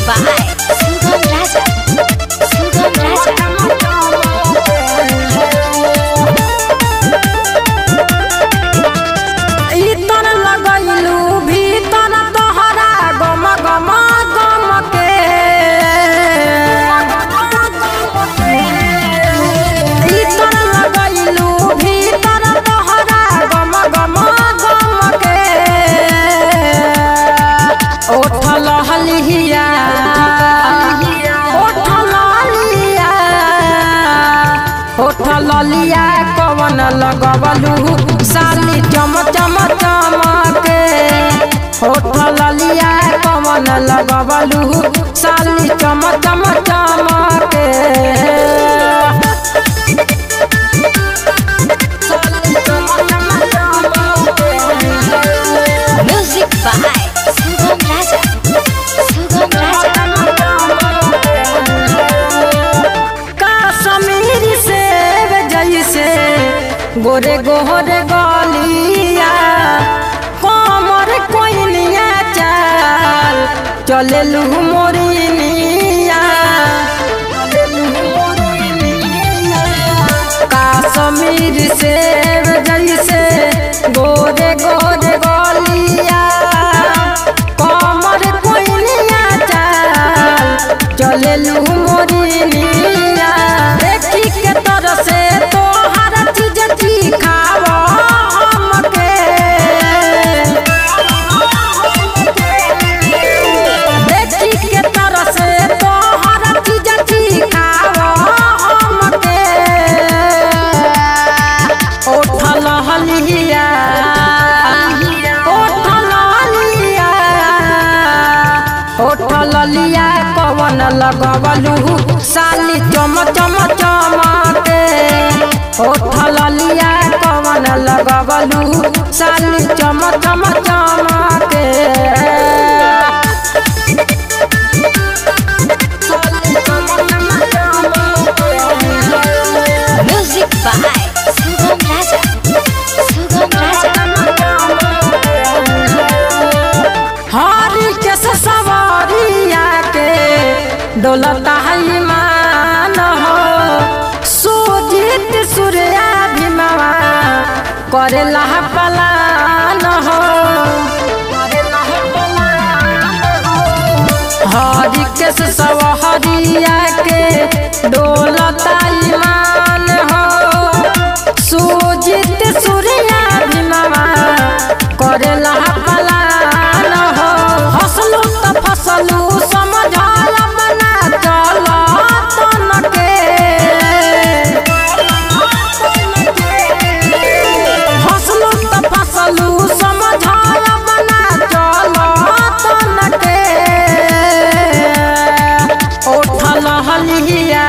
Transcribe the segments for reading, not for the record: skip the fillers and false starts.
by Sugam Raja. Sugam Raja. इतर लगैलू भीतर तोहरा गम गम गम के इतर लगैलू भीतर तोहरा गम गम गम के उठल हलिया उठल लिया कवन लगवलू साली चम चम चमके उठल लिया कवन लगवलू साली चम चम चमके Music by Sugam Raja. Sugam Raja. Kashmir से जैसे गोरे गोरे गलिया कमर कोइनिया चाल चलेलू मोरिनिया कश्मीर से जैसे गोरे गोरे गलिया कमर कोइनिया चाल चलेलू मोरिनिया देखी के तरह से तो हर चीज खाव हमके देखी के तरह से तो हर चीज खाव हमके उठल हलिया उठल लिया कवन लगवलू साली चम चम चमके उठल लिया कवन लगवलू साली चम चम चमके Music by Sugam Raja. Sugam Raja. हरी के सवारिया के डोलता है ईमान हो सुजीत सूर्या भीमवा करेला पलान हो हरी के सवारिया के डोलता ईमान हो सुजीत सूर्या भीमवा करेला पलान हो हसलू तो फसलू समझल बना चल तनके हसलू तो फसलू समझल बना चल तनके उठल हलिया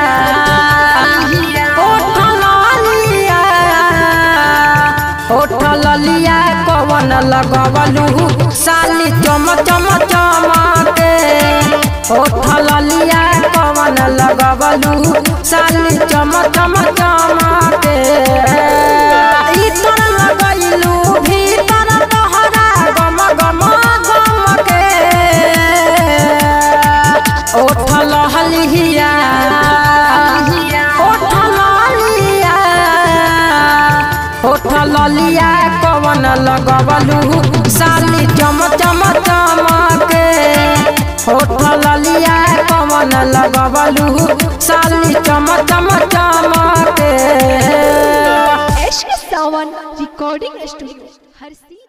उठल लिया कवन लगवलू साली चम चम चमके उठल लिया कवन लगवलू साली चम चम चमके इतर लगैलू भीतर तोहरा गम गम गम के उठल हलिया उठल लिया कवन लगवलू साली चम चम चमके उठल लिया कवन लगवलू साली चम चम चमके एश सावन रिकॉर्डिंग स्टूडियो हरसी।